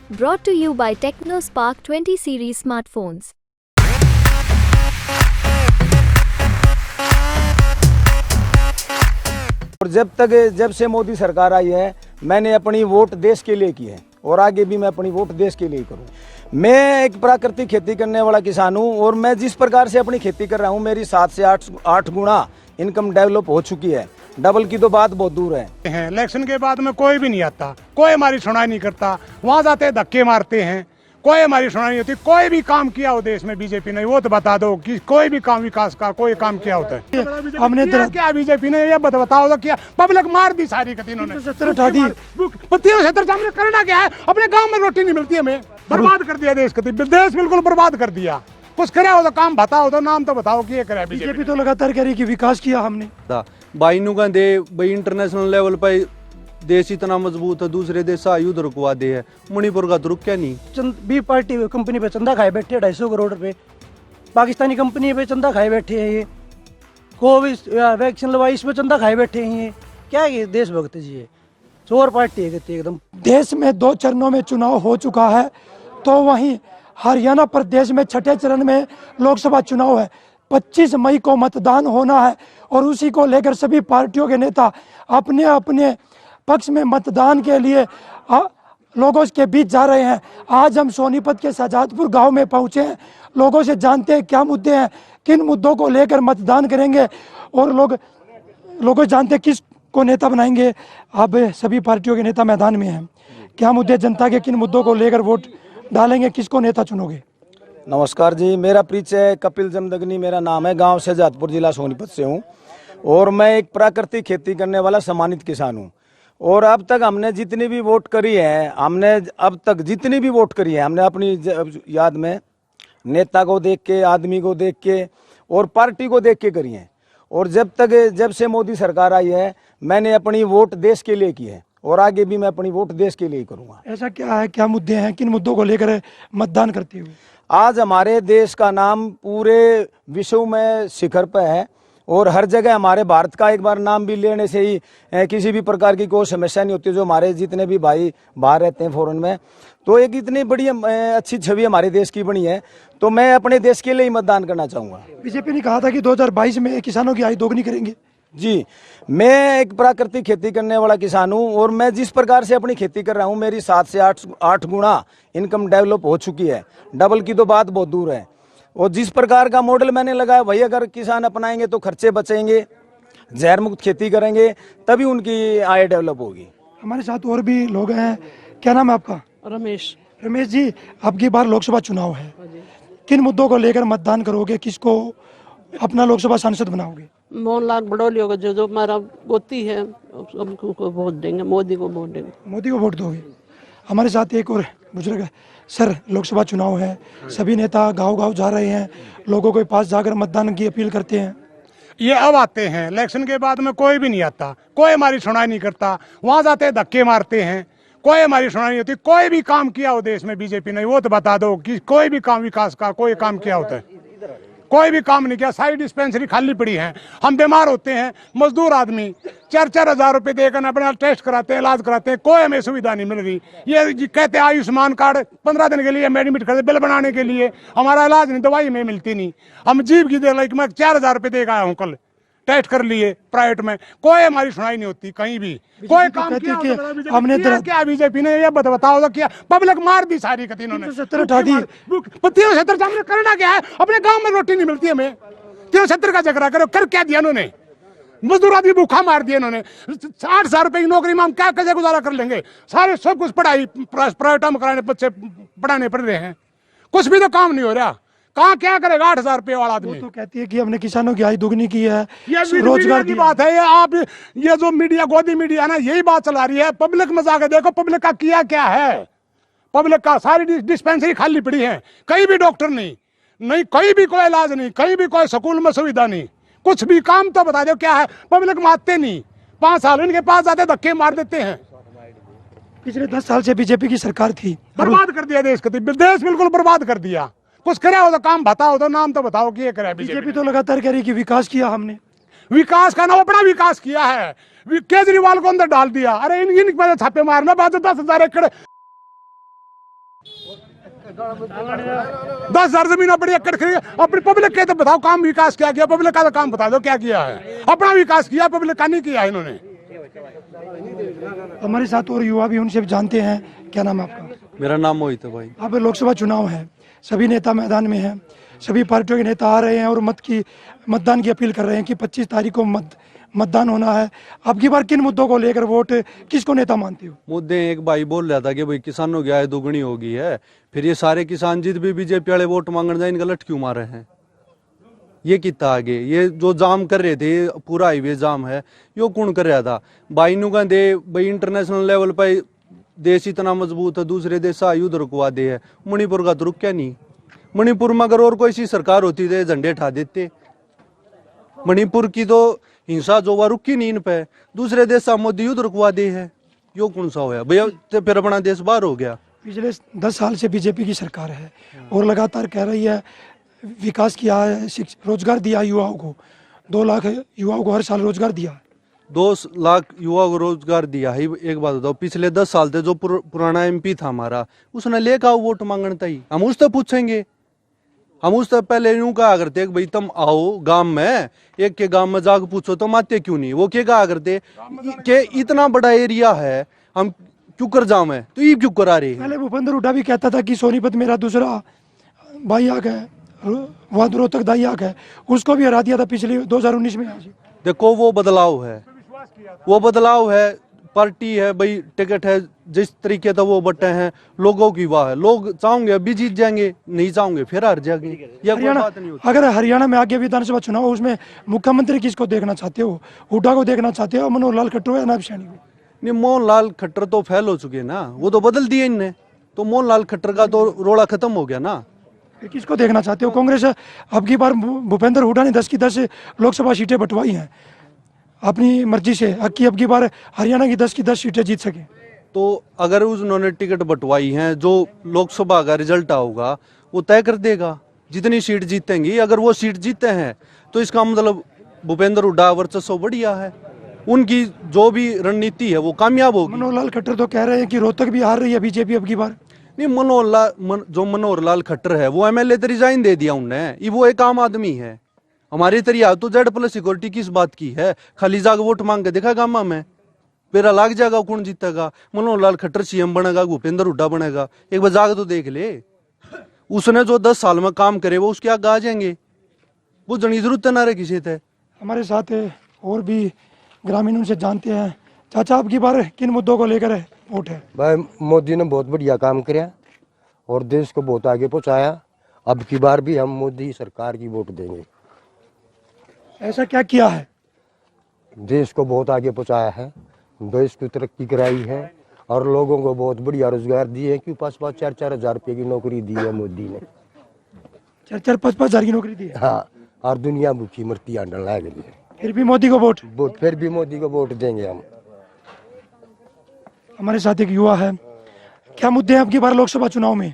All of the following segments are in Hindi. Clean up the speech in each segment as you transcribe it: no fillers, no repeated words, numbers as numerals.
Brought to you by TechnoSpark 20 series smartphones. और जब से मोदी सरकार आई है, मैंने अपनी वोट देश के लिए की है और आगे भी मैं अपनी वोट देश के लिए करूँ। मैं एक प्राकृतिक खेती करने वाला किसान हूँ और मैं जिस प्रकार से अपनी खेती कर रहा हूँ, मेरी 7 से 8 गुना इनकम डेवलप हो चुकी है। डबल की तो बात बहुत दूर है। इलेक्शन के बाद में कोई भी नहीं आता, कोई हमारी सुनाई नहीं करता, वहाँ जाते धक्के मारते हैं, कोई हमारी सुनाई नहीं होती। कोई भी काम किया हो देश में बीजेपी ने, वो तो बता दो कि कोई भी काम विकास का कोई काम किया होता है। हमने क्या बीजेपी ने ये बताओ तो क्या पब्लिक मार दी सारी कती इन्होंने 70 हमने करना क्या है? अपने गांव में रोटी नहीं मिलती, हमें बर्बाद कर दिया देश कती, देश बिल्कुल बर्बाद कर दिया। कुछ करे हो तो काम बताओ, तो नाम तो बताओ कि ये करे। बीजेपी तो लगातार कह रही कि विकास किया हमने। भाई नु कहते भाई इंटरनेशनल लेवल पे देश इतना मजबूत है, दूसरे देश आयुध रुकवा दे है, मणिपुर का तो रुक क्या नहीं। बी पार्टी कंपनी पे चंदा खाए बैठे 250 करोड़ रुपए, पाकिस्तानी कंपनी पे चंदा खाए बैठे हैं। ये कोविड वैक्सीन लगवाई, इसमें चंदा खाए बैठे हैं। ये क्या है? देशभक्त जी है, चोर पार्टी है एकदम। देश में 2 चरणों में चुनाव हो चुका है, तो वहीं हरियाणा प्रदेश में 6ठे चरण में लोकसभा चुनाव है। 25 मई को मतदान होना है और उसी को लेकर सभी पार्टियों के नेता अपने अपने पक्ष में मतदान के लिए लोगों के बीच जा रहे हैं। आज हम सोनीपत के शाहजहांपुर गांव में पहुंचे हैं, लोगों से जानते हैं क्या मुद्दे हैं, किन मुद्दों को लेकर मतदान करेंगे और लोग जानते हैं किस को नेता बनाएंगे। अब सभी पार्टियों के नेता मैदान में हैं। क्या मुद्दे जनता के, किन मुद्दों को लेकर वोट डालेंगे, किसको नेता चुनोगे? नमस्कार जी, मेरा परिचय कपिल जमदग्नि मेरा नाम है। गांव शाहजहांपुर, जिला सोनीपत से हूं और मैं एक प्राकृतिक खेती करने वाला सम्मानित किसान हूं। और अब तक हमने जितनी भी वोट करी है, हमने अपनी याद में नेता को देख के, आदमी को देख के और पार्टी को देख के करी है। और जब से मोदी सरकार आई है, मैंने अपनी वोट देश के लिए की है और आगे भी मैं अपनी वोट देश के लिए करूँगा। ऐसा क्या है, क्या मुद्दे हैं, किन मुद्दों को लेकर मतदान करते हुए? आज हमारे देश का नाम पूरे विश्व में शिखर पर है और हर जगह हमारे भारत का एक बार नाम भी लेने से ही किसी भी प्रकार की कोई समस्या नहीं होती। जो हमारे जितने भी भाई बाहर रहते हैं फॉरेन में, तो एक इतनी बड़ी अच्छी छवि हमारे देश की बनी है, तो मैं अपने देश के लिए ही मतदान करना चाहूँगा। बीजेपी ने कहा था कि 2022 में किसानों की आय दोगुनी करेंगे। जी, मैं एक प्राकृतिक खेती करने वाला किसान हूं और मैं जिस प्रकार से अपनी खेती कर रहा हूं, मेरी 7 से 8 गुना इनकम डेवलप हो चुकी है। डबल की तो बात बहुत दूर है। और जिस प्रकार का मॉडल मैंने लगाया, भाई अगर किसान अपनाएंगे तो खर्चे बचेंगे, जहर मुक्त खेती करेंगे, तभी उनकी आय डेवलप होगी। हमारे साथ और भी लोग हैं। क्या नाम है आपका? रमेश जी, अब की बार लोकसभा चुनाव है, किन मुद्दों को लेकर मतदान करोगे, किसको अपना लोकसभा सांसद बनाओगे? मोहनलाल बड़ौली होगा, जो हमारा गोती है, हमको वोट देंगे, मोदी को वोट देंगे। मोदी को वोट दोगे? हमारे साथ एक और बुजुर्ग है। सर, लोकसभा चुनाव है, सभी नेता गांव-गांव जा रहे हैं, लोगों के पास जाकर मतदान की अपील करते हैं। ये अब आते हैं, इलेक्शन के बाद में कोई भी नहीं आता, कोई हमारी सुनाई नहीं करता, वहाँ जाते धक्के मारते हैं, कोई हमारी सुनाई नहीं होती। कोई भी काम किया हो देश में बीजेपी ने, वो तो बता दो कि कोई भी काम विकास का कोई काम किया होता है। कोई भी काम नहीं किया। सारी डिस्पेंसरी खाली पड़ी है। हम बीमार होते हैं, मजदूर आदमी 4-4 हजार रुपए देकर अपना टेस्ट कराते हैं, इलाज कराते हैं, कोई हमें सुविधा नहीं मिल रही। ये कहते हैं आयुष्मान कार्ड 15 दिन के लिए एडमिट करते, बिल बनाने के लिए, हमारा इलाज नहीं, दवाई हमें मिलती नहीं। हम जीव की देर मैं 4,000 रुपए दे आया हूँ, कल टेस्ट कर लिए प्राइवेट में, कोई हमारी सुनाई नहीं होती कहीं भी। कोई काम किया हमने क्या बीजेपी ने ये बताओ तो क्या पब्लिक मार दी सारी कती इन्होंने 70 हमने करना क्या है? अपने गांव में रोटी नहीं मिलती हमें, 70 का झगड़ा करो, कर क्या दिया इन्होंने? मजदूर आदमी भूखा मार दिया इन्होंने। 60,000 रुपए की नौकरी में हम क्या कैसे गुजारा कर लेंगे? सारे सब कुछ पढ़ाई प्राइवेट में कराने, बच्चे पढ़ाने पड़ रहे हैं, कुछ भी तो काम नहीं हो रहा। कहाँ क्या करेगा 8,000 रुपए वाला आदमी? तो कहती है कि हमने किसानों की आय दोगुनी की है, ये रोजगार की बात है। ये आप ये जो मीडिया, गोदी मीडिया ना, यही बात चला रही है। पब्लिक में जाकर देखो पब्लिक का किया क्या है। पब्लिक का सारी डिस्पेंसरी खाली पड़ी है, कहीं भी डॉक्टर नहीं, कहीं भी कोई इलाज नहीं, कहीं भी कोई स्कूल में सुविधा नहीं, कुछ भी काम तो बता दो क्या है? पब्लिक मानते नहीं, 5 साल इनके पास जाते धक्के मार देते हैं। पिछले 10 साल से बीजेपी की सरकार थी, बर्बाद कर दिया देश को, देश बिल्कुल बर्बाद कर दिया। कुछ करे हो तो काम बताओ, तो नाम तो बताओ कि ये करे। बीजेपी तो लगातार कह रही कि विकास किया हमने। विकास का ना, अपना विकास किया है। केजरीवाल को अंदर डाल दिया। अरे इन छापे मारना, 10,000 एकड़ 10,000 जमीन अपनी एकड़ खरीद, अपनी पब्लिक के तो बताओ काम विकास क्या किया, पब्लिक का तो काम बता दो क्या किया है। अपना विकास किया, पब्लिक का नहीं किया इन्होंने। हमारे साथ और युवा भी, उनसे भी जानते हैं। क्या नाम है आपका? मेरा नाम मोहित है भाई। अब लोकसभा चुनाव है, सभी नेता मैदान में हैं, सभी पार्टियों के नेता आ रहे हैं और मतदान की अपील कर रहे हैं कि 25 तारीख को मतदान होना है। अब की बार किन मुद्दों को लेकर वोट, किसको नेता मानते हो? मुद्दे एक भाई बोल रहा था कि भाई किसानों की आय दुगनी हो गई है, फिर ये सारे किसान जित भी बीजेपी वाले वोट मांगने जाए, इनका लट क्यों मारे हैं? ये कितना आगे, ये जो जाम कर रहे थे, पूरा हाईवे जाम है, यो कौन कर रहा था? भाई नु कहते भाई इंटरनेशनल लेवल पर देश इतना मजबूत है, दूसरे देश युद्ध रुकवा दे है। मणिपुर का तो रुक क्या नहीं? मणिपुर में अगर और कोई सी सरकार होती तो झंडे उठा देते। मणिपुर की तो हिंसा जो हुआ रुकी नहीं इन पे, दूसरे देश मोदी युद्ध रुकवा दे है, यो कौन सा होया भैया? तो फिर अपना देश बाहर हो गया। पिछले 10 साल से बीजेपी की सरकार है और लगातार कह रही है विकास किया है, रोजगार दिया युवाओं को, 2 लाख युवाओं को हर साल रोजगार दिया। 2 लाख युवाओं को रोजगार दिया है। एक बात बताओ, पिछले 10 साल से जो पुराना एमपी था हमारा, उसने लेकर आओ वोट मांगने ही, हम उससे पूछेंगे। हम उससे पहले यूं कहा करते भाई तुम आओ गांव में, एक के गांव में जाकर पूछो तुम आते क्यों नहीं। वो क्या कहा करते कि इतना बड़ा एरिया है, हम क्यों कर जावे, तो ये क्यों करा रहे हैं? पहले भूपेंद्र हुड्डा भी कहता था कि सोनीपत मेरा दूसरा भाई आग है, वहाँ रोहतक दाई आग है, उसको भी हरा दिया था पिछले 2019 में। देखो वो बदलाव है, वो बदलाव है, पार्टी है भाई, टिकट है, जिस तरीके से वो बटे हैं, लोगों की वाह है। लोग चाहोगे अभी जीत जाएंगे, नहीं चाहोगे फिर हार जाएंगे। यह कोई बात नहीं होती। अगर हरियाणा में आगे विधानसभा चुनाव हो, उसमें मुख्यमंत्री किसको देखना चाहते हो? हुड्डा को देखना चाहते हो, मनोहर लाल खट्टर या नायब सैनी को? नहीं, मोहन लाल खट्टर तो फेल हो चुके ना, वो तो बदल दिए इनने, तो मोहन लाल खट्टर का तो रोड़ा खत्म हो गया ना। फिर किसको देखना चाहते हो? कांग्रेस अब की बार भूपेंद्र हुड्डा ने 10 की 10 लोकसभा सीटें बंटवाई हैं अपनी मर्जी से, अब की बार हरियाणा की 10 की 10 सीटें जीत सके। तो अगर उन्होंने टिकट बंटवाई है, जो लोकसभा का रिजल्ट होगा वो तय कर देगा जितनी सीट जीतेंगी। अगर वो सीट जीते हैं तो इसका मतलब भूपेंद्र हुड्डा वर्चस्व बढ़िया है, उनकी जो भी रणनीति है वो कामयाब होगी। मनोहर लाल खट्टर तो कह रहे हैं कि रोहतक भी हार रही है बीजेपी अब की बार। नहीं, मनोहर लाल खट्टर है वो एमएलए तो रिजाइन दे दिया उनने, ये वो एक आम आदमी है। हमारी तरिया तो Z+ सिक्योरिटी किस बात की है? खाली जाग वोट मांग के देखा गामा में, पेरा लाग जाएगा कौन जीतेगा? मनोहर लाल खट्टर सीएम बनेगा, भूपेंद्र हुड्डा बनेगा? एक बार जाग तो देख ले। उसने जो 10 साल में काम करे वो उसके आगे आ जाएंगे, वो जनी जरूरत ना रहे किसी थे। हमारे साथ और भी ग्रामीण, उनसे जानते हैं। चाचा, अब की बार किन मुद्दों को लेकर वोट है? भाई मोदी ने बहुत बढ़िया काम किया और देश को बहुत आगे पहुंचाया। अब की बार भी हम मोदी सरकार की वोट देंगे। ऐसा क्या किया है? देश को बहुत आगे पहुंचाया है, देश की तरक्की कराई है और लोगों को बहुत बढ़िया रोजगार दिए हैं। क्यों 5-5, 4-4 हजार रुपये की नौकरी दी है मोदी ने। 4-4, 5-5 हजार की नौकरी दी है। हाँ, और दुनिया भूखी मरती आंडन लग रही है। फिर भी मोदी को वोट? फिर भी मोदी को वोट देंगे हम। हमारे साथ एक युवा है। क्या मुद्दे हैं आपकी बार लोकसभा चुनाव में?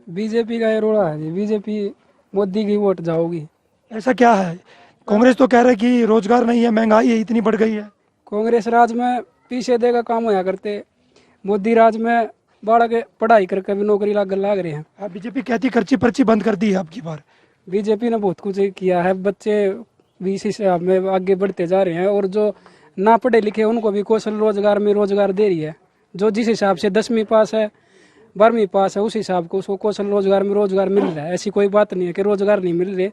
बीजेपी का ये रोड़ा है जी, बीजेपी मोदी की वोट जाओगी। ऐसा क्या है? कांग्रेस तो कह रहे कि रोजगार नहीं है, महंगाई है इतनी बढ़ गई है। कांग्रेस राज में पीछे देगा काम होया करते, मोदी राज में बाड़ा के पढ़ाई करके भी नौकरी लाग रहे हैं। बीजेपी कहती खर्ची पर्ची बंद कर दी है आपकी बार। बीजेपी ने बहुत कुछ किया है, बच्चे भी इसी हिसाब में आगे बढ़ते जा रहे हैं और जो ना पढ़े लिखे उनको भी कौशल रोजगार में रोजगार दे रही है। जो जिस हिसाब से 10वीं पास है, 12वीं पास है, उस हिसाब को उसको कौशल रोजगार में रोजगार मिल रहा है। ऐसी कोई बात नहीं है कि रोजगार नहीं मिल रहे।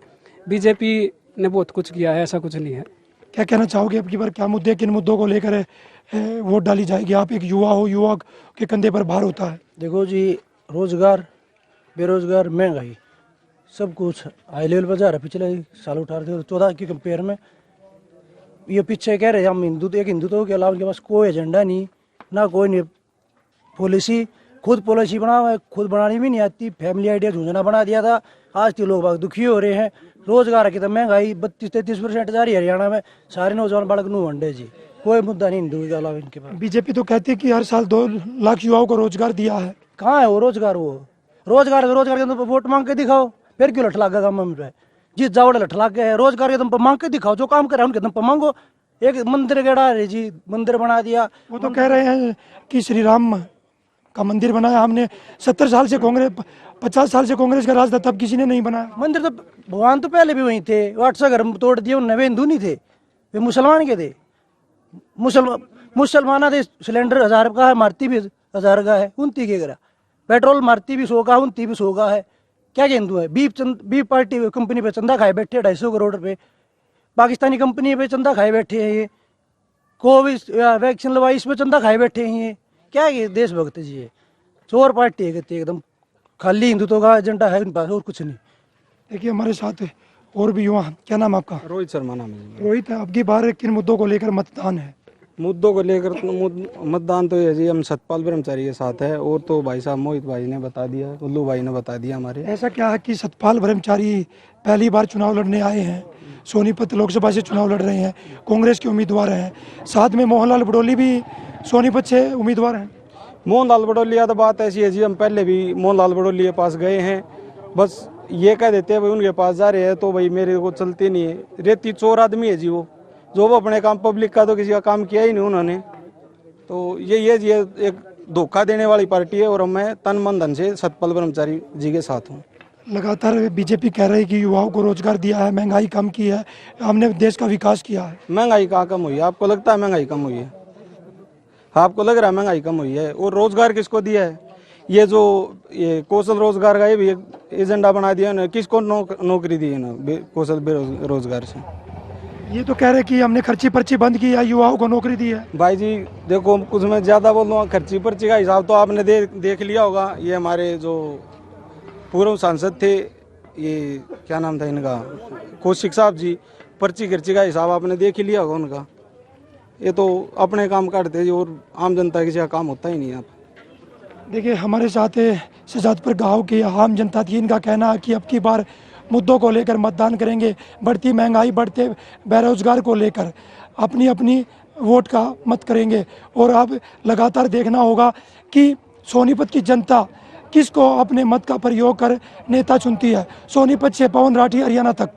बीजेपी ने बहुत कुछ किया है, ऐसा कुछ नहीं है। क्या कहना चाहोगे अब की बार क्या मुद्दे, किन मुद्दों को लेकर वोट डाली जाएगी? आप एक युवा हो, युवा के कंधे पर भार होता है। देखो जी, रोजगार, बेरोजगार, महंगाई, सब कुछ हाई लेवल पर जा रहा है। पिछले साल उठा रहे थे 14 के कंपेयर में। ये पीछे कह रहे हैं हम हिंदू, एक हिंदुत्व के अलावा उनके पास कोई एजेंडा नहीं, ना कोई नहीं पॉलिसी। खुद पॉलिसी खुद बनानी भी नहीं आती। फैमिली आइडिया योजना बना दिया था, आज के लोग बहुत दुखी हो रहे हैं। रोजगार की तो महंगाई 32-33% जा रही है हरियाणा में। सारे नौजवान बालक नू वंडे जी, कोई मुद्दा नहीं हिंदू के अलावा इनके पास। बीजेपी तो कहती है कि हर साल 2 लाख युवाओं को रोजगार दिया है। कहाँ है वो रोजगार? रोजगार के तुम वोट मांग के दिखाओ, फिर क्यों लठ लाग गया काम में? जिस जावड़े लठ लाग गए है, रोजगार के तुम मांग के दिखाओ। जो काम करे उनके तुम मांगो। एक मंदिर गेड़ा है जी, मंदिर बना दिया। वो तो कह रहे हैं कि श्री राम का मंदिर बनाया हमने। 70 साल से कांग्रेस, 50 साल से कांग्रेस का राज था, तब किसी ने नहीं बनाया। मंदिर तो भगवान तो पहले भी वहीं थे, 800 घर तोड़ दिए, उनमें हिंदू नहीं थे, वे मुसलमान के थे। मुसलमान थे। सिलेंडर 1000 का है, मारुति भी 1000 का है, 29 के करा। पेट्रोल मारुति भी 100 का, 29 भी 100 का है। क्या हिंदू है? बीफ पार्टी कंपनी पे चंदा खाए बैठे 250 करोड़ रुपए। पाकिस्तानी कंपनी पे चंदा खाए बैठे हैं ये। कोविड वैक्सीन लगवाई, इसमें चंदा खाए बैठे हैं ये। क्या है ये? देशभक्त जी है, चोर पार्टी है कहते एकदम। खाली हिंदुत्व का एजेंडा है उनके पास, और कुछ नहीं। देखिए हमारे साथ और भी युवा, क्या नाम आपका? रोहित शर्मा नाम है। रोहित, अब की बार किन मुद्दों को लेकर मतदान है? मुद्दों को लेकर मतदान तो ये जी, हम सतपाल ब्रह्मचारी के साथ है, और तो भाई साहब मोहित भाई ने बता दिया, उल्लू भाई ने बता दिया हमारे। ऐसा क्या है कि सतपाल ब्रह्मचारी पहली बार चुनाव लड़ने आए हैं, सोनीपत लोकसभा से चुनाव लड़ रहे हैं, कांग्रेस के उम्मीदवार हैं, साथ में मोहनलाल बडोली भी सोनीपत से उम्मीदवार हैं। मोहनलाल बडोलिया तो बात ऐसी है जी, हम पहले भी मोहनलाल बडोली के पास गए हैं, बस ये कह देते हैं भाई उनके पास जा रहे हैं, तो भाई मेरे को चलते नहीं है। रेती चोर आदमी है जी वो अपने काम, पब्लिक का तो किसी का काम किया ही नहीं उन्होंने। तो ये एक धोखा देने वाली पार्टी है, और मैं तन मन धन से सतपाल ब्रह्मचारी जी के साथ हूँ। लगातार बीजेपी कह रही है कि युवाओं को रोजगार दिया है, महंगाई कम की है, हमने देश का विकास किया है। महंगाई कहाँ कम हुई है? आपको लगता है महंगाई कम हुई है? आपको लग रहा है महंगाई कम हुई है? और रोजगार किसको दिया है? ये कौशल रोजगार का ये भी एजेंडा बना दिया ना, किसको नौकरी दी है ना कौशल रोजगार से? ये तो कह रहे कि हमने खर्ची पर्ची बंद की है, युवाओं को नौकरी दी है। भाई जी देखो, कुछ मैं ज्यादा बोल दूंगा, खर्ची पर्ची का हिसाब तो आपने देख लिया होगा। ये हमारे जो पूर्व सांसद थे, ये क्या नाम था इनका, कौशिक साहब जी, पर्ची खर्ची का हिसाब आपने देख ही लिया होगा उनका। ये तो अपने काम काटते हैं और आम जनता किसी का काम होता ही नहीं है। देखिए हमारे साथ शहजादपुर गाँव की आम जनता थी, इनका कहना है कि अब की बार मुद्दों को लेकर मतदान करेंगे, बढ़ती महंगाई, बढ़ते बेरोजगार को लेकर अपनी अपनी वोट का मत करेंगे। और अब लगातार देखना होगा कि सोनीपत की जनता किसको अपने मत का प्रयोग कर नेता चुनती है। सोनीपत से पवन राठी, हरियाणा तक।